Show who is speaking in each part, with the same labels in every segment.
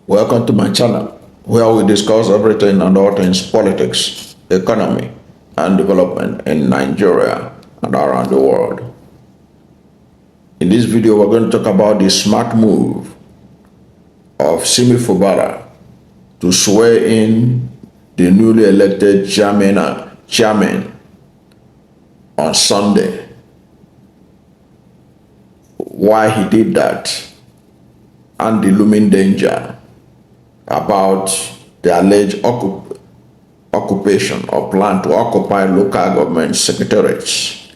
Speaker 1: Welcome to my channel, where we discuss everything and all things politics, economy, and development in Nigeria and around the world. In this video, we're going to talk about the smart move of Simi Fubara to swear in the newly elected chairman on Sunday. Why he did that, and the looming danger about the alleged occupation or plan to occupy local government secretariats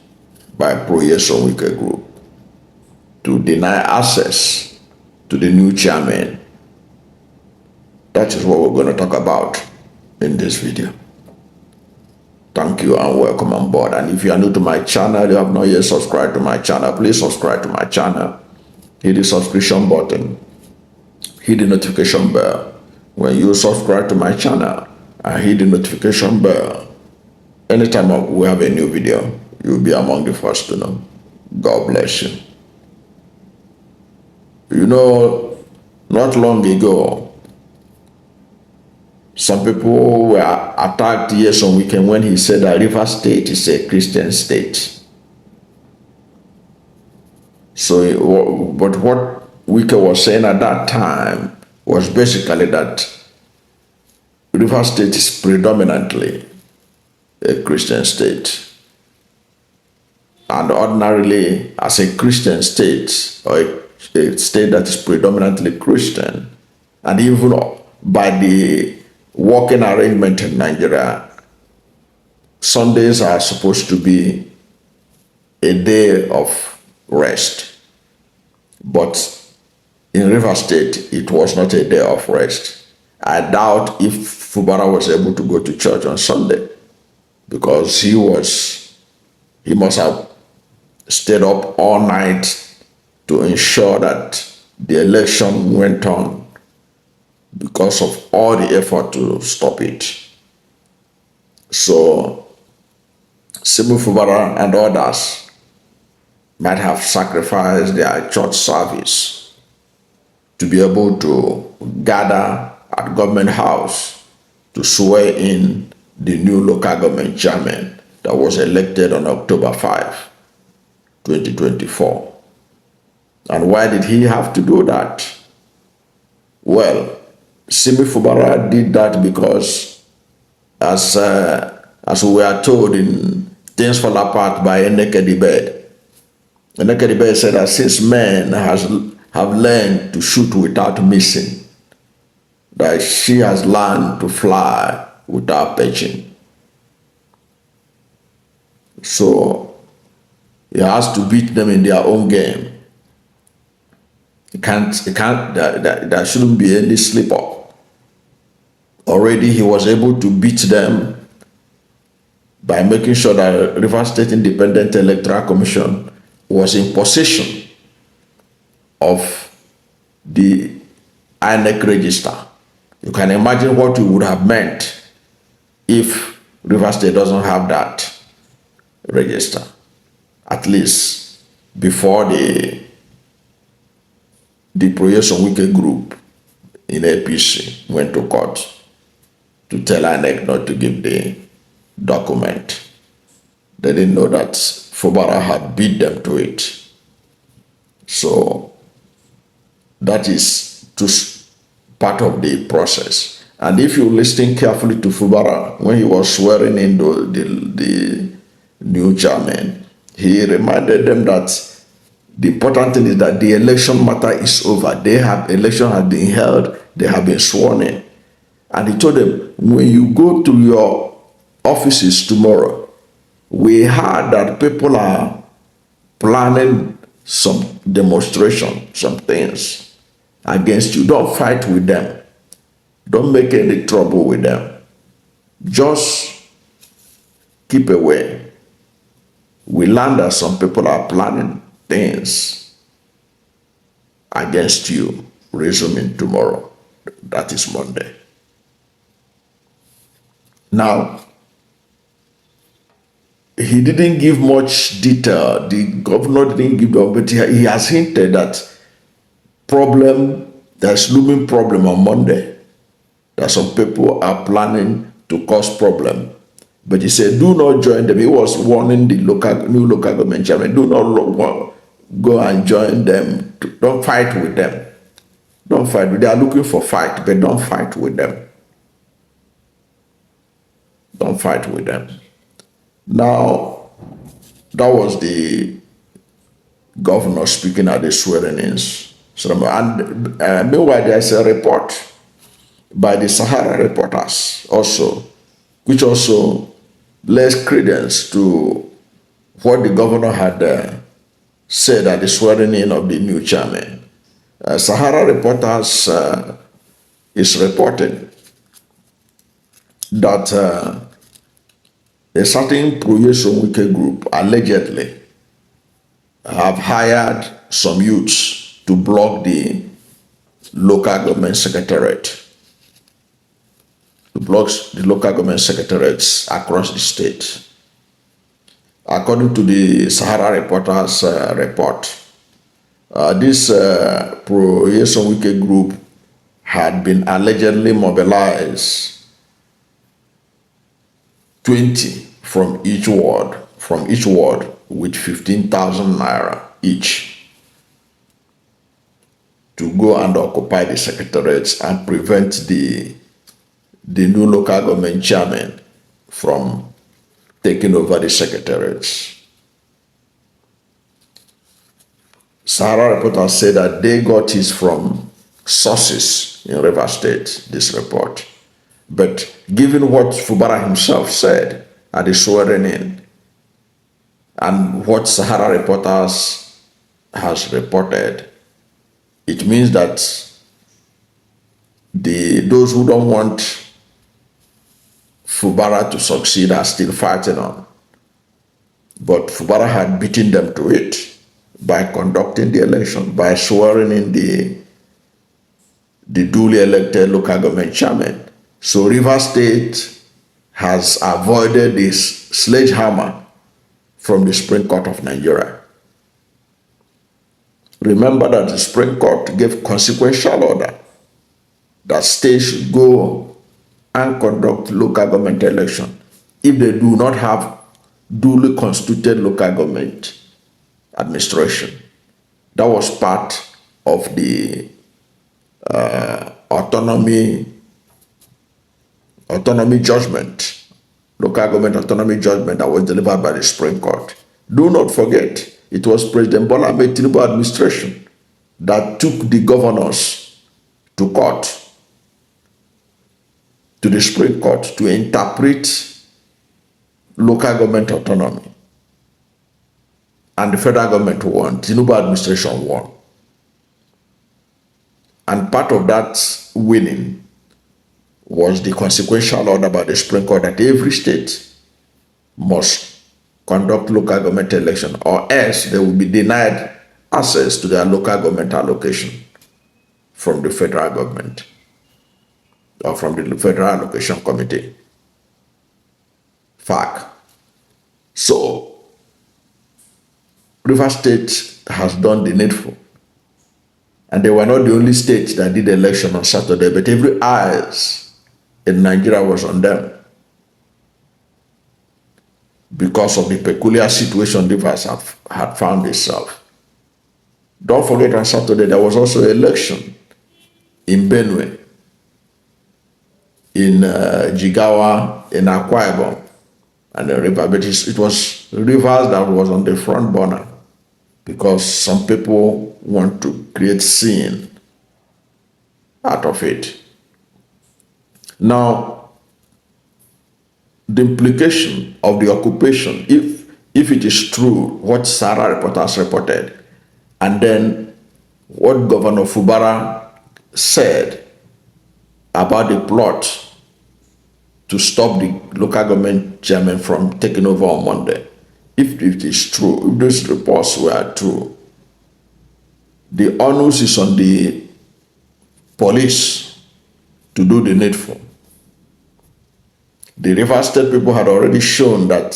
Speaker 1: by Pro-Nyesom Wike group to deny access to the new chairman. That is what we're going to talk about in this video. Thank you and welcome on board. And if you are new to my channel, you have not yet subscribed to my channel, please subscribe to my channel. Hit the subscription button, hit the notification bell. When you subscribe to my channel and hit the notification bell, anytime we have a new video, you'll be among the first to know. God bless you. You know, not long ago, some people were attacked Nyesom Wike when he said that Rivers State is a Christian state. So, but what Wike was saying at that time was basically that Rivers State is predominantly a Christian state. And ordinarily, as a Christian state, or a state that is predominantly Christian, and even by the working arrangement in Nigeria, Sundays are supposed to be a day of rest. But in Rivers State, it was not a day of rest. I doubt if Fubara was able to go to church on Sunday, because he must have stayed up all night to ensure that the election went on, because of all the effort to stop it. So Simi Fubara and others might have sacrificed their church service to be able to gather at government house to swear in the new local government chairman that was elected on October 5, 2024. And why did he have to do that? Well, Simi Fubara did that because, as we are told in Things Fall Apart by Eneke Bed, Eneke Bed said that since men have learned to shoot without missing, that she has learned to fly without pitching. So he has to beat them in their own game. There shouldn't be any slip up. Already he was able to beat them by making sure that Rivers State Independent Electoral Commission was in possession of the INEC register. You can imagine what it would have meant if Rivers State doesn't have that register. At least before the Pro-Nyesom Wike group in APC went to court to tell INEC not to give the document. They didn't know that Fubara had beat them to it. So that is just part of the process. And if you listen carefully to Fubara, when he was swearing in the new chairman, he reminded them that the important thing is that the election matter is over. Election has been held, they have been sworn in. And he told them, when you go to your offices tomorrow, we heard that people are planning some demonstration, some things against you. Don't fight with them. Don't make any trouble with them. Just keep away. We learned that some people are planning things against you, resuming tomorrow. That is Monday. Now, he didn't give much detail. The governor didn't give them, but he has hinted that problem there's looming problem on Monday that some people are planning to cause problem. But he said, do not join them. He was warning the new local government chairman, do not go and join them. Don't fight with them. Don't fight. They are looking for fight, but don't fight with them. Don't fight with them. Now, that was the governor speaking at the swearing-in ceremony. And meanwhile, there's a report by the Sahara reporters also, which also lays credence to what the governor had said at the swearing-in of the new chairman. Sahara reporters is reporting that a certain Pro-Nyesom Wike group allegedly have hired some youths to block the local government secretariat, to block the local government secretariats across the state. According to the Sahara reporters report, this Pro-Nyesom Wike group had been allegedly mobilized 20 from each ward with 15,000 naira each to go and occupy the secretariats and prevent the new local government chairman from taking over the secretariats. Sahara reporters say that they got it from sources in River State, this report. But given what Fubara himself said at the swearing-in and what Sahara reporters has reported, it means that those who don't want Fubara to succeed are still fighting on. But Fubara had beaten them to it by conducting the election, by swearing in the duly elected local government chairman. So River State has avoided this sledgehammer from the Supreme Court of Nigeria. Remember that the Supreme Court gave consequential order that states should go and conduct local government election if they do not have duly constituted local government administration. That was part of the autonomy judgment, local government autonomy judgment that was delivered by the Supreme Court. Do not forget, it was President Bola Ahmed Tinubu administration that took the governors to court, to the Supreme Court, to interpret local government autonomy. And the federal government won, Tinubu administration won. And part of that winning was the consequential order by the Supreme Court that every state must conduct local government election, or else they will be denied access to their local government allocation from the federal government or from the Federal Allocation Committee, FAC. So, River State has done the needful. And they were not the only state that did the election on Saturday, but every eyes in Nigeria was on them because of the peculiar situation Rivers had found itself. Don't forget, on Saturday there was also an election in Benue, in Jigawa, in Akwa Ibom, and the river. But it was Rivers that was on the front burner because some people want to create scene out of it. Now, the implication of the occupation, if it is true what Sahara reporters reported, and then what Governor Fubara said about the plot to stop the local government chairman from taking over on Monday, if it is true, if these reports were true, the onus is on the police to do the needful. The River State people had already shown that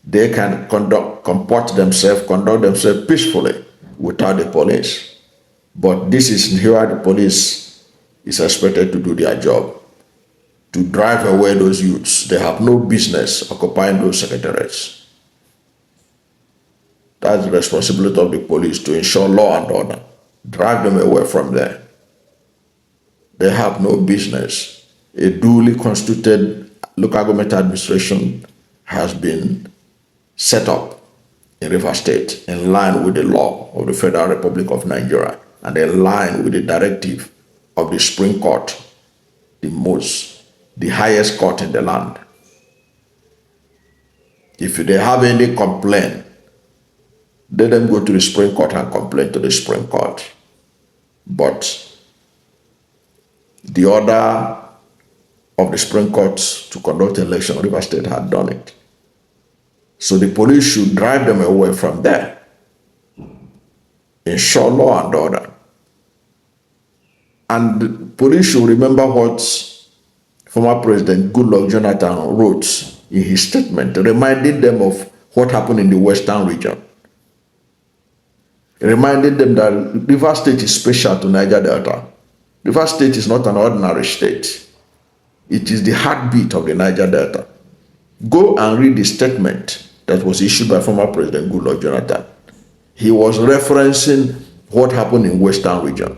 Speaker 1: they can conduct themselves peacefully without the police. But this is where the police is expected to do their job, to drive away those youths. They have no business occupying those secretariats. That's the responsibility of the police, to ensure law and order, drive them away from there. They have no business. A duly constituted local government administration has been set up in Rivers State in line with the law of the Federal Republic of Nigeria and in line with the directive of the Supreme Court, the highest court in the land. If they have any complaint, let them go to the Supreme Court and complain to the Supreme Court. But the order of the Supreme Court to conduct election, Rivers State had done it. So the police should drive them away from there, ensure law and order. And the police should remember what former President Goodluck Jonathan wrote in his statement, reminding them of what happened in the Western region. Reminding them that Rivers State is special to Niger Delta. Rivers State is not an ordinary state. It is the heartbeat of the Niger Delta. Go and read the statement that was issued by former President Goodluck Jonathan. He was referencing what happened in Western region.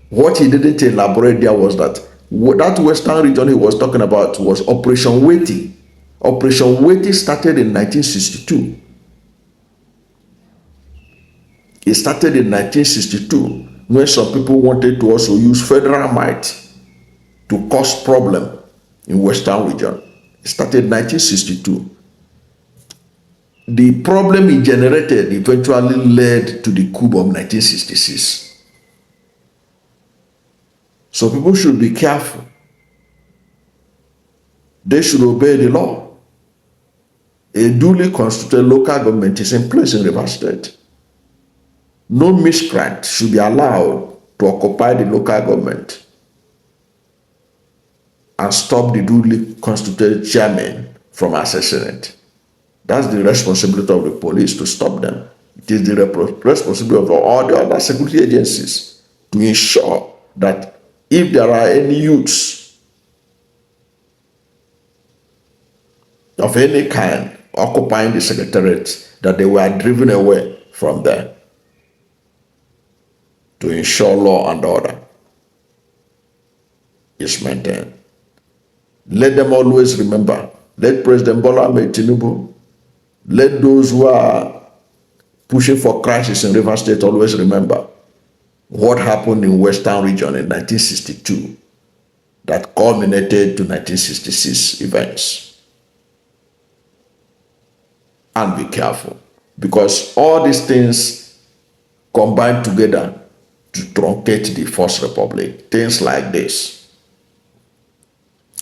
Speaker 1: What he didn't elaborate there was that Western region he was talking about was Operation Wike. Operation Wike started in 1962. It started in 1962 when some people wanted to also use federal might to cause problem in Western region. It started in 1962. The problem it generated eventually led to the coup of 1966. So people should be careful. They should obey the law. A duly constituted local government is in place in Rivers State. No miscreant should be allowed to occupy the local government and stop the duly constituted chairman from accessing it. That's the responsibility of the police, to stop them. It is the responsibility of all the other security agencies to ensure that if there are any youths of any kind occupying the secretariat, that they were driven away from there, to ensure law and order is maintained. Let them always remember, let President Bola Ahmed Tinubu, let those who are pushing for crisis in Rivers State always remember what happened in Western region in 1962 that culminated to 1966 events. And be careful, because all these things combine together to truncate the First Republic. Things like this.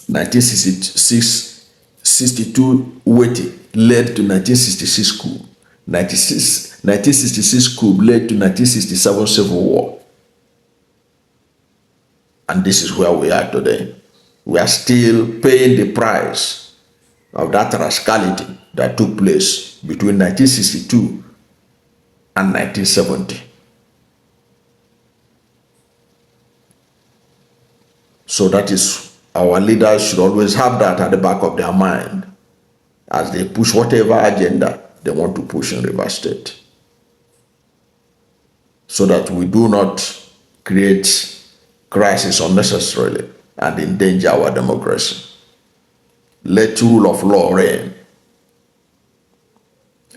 Speaker 1: 1962 Wike led to 1966 coup. 1966 coup led to 1967 civil war. And this is where we are today. We are still paying the price of that rascality that took place between 1962 and 1970. So that is, our leaders should always have that at the back of their mind as they push whatever agenda they want to push in Rivers State, so that we do not create crisis unnecessarily and endanger our democracy. Let rule of law reign.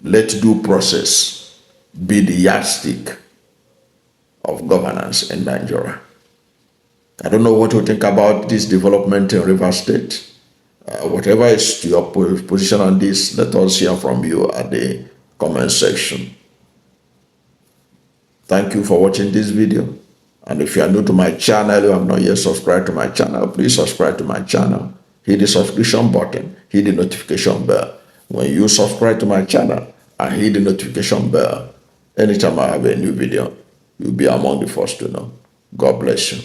Speaker 1: Let due process be the yardstick of governance in Nigeria. I don't know what you think about this development in Rivers State. Whatever is your position on this, let us hear from you at the comment section. Thank you for watching this video. And if you are new to my channel, you have not yet subscribed to my channel, please subscribe to my channel. Hit the subscription button, hit the notification bell. When you subscribe to my channel and hit the notification bell, anytime I have a new video, you'll be among the first to know. God bless you.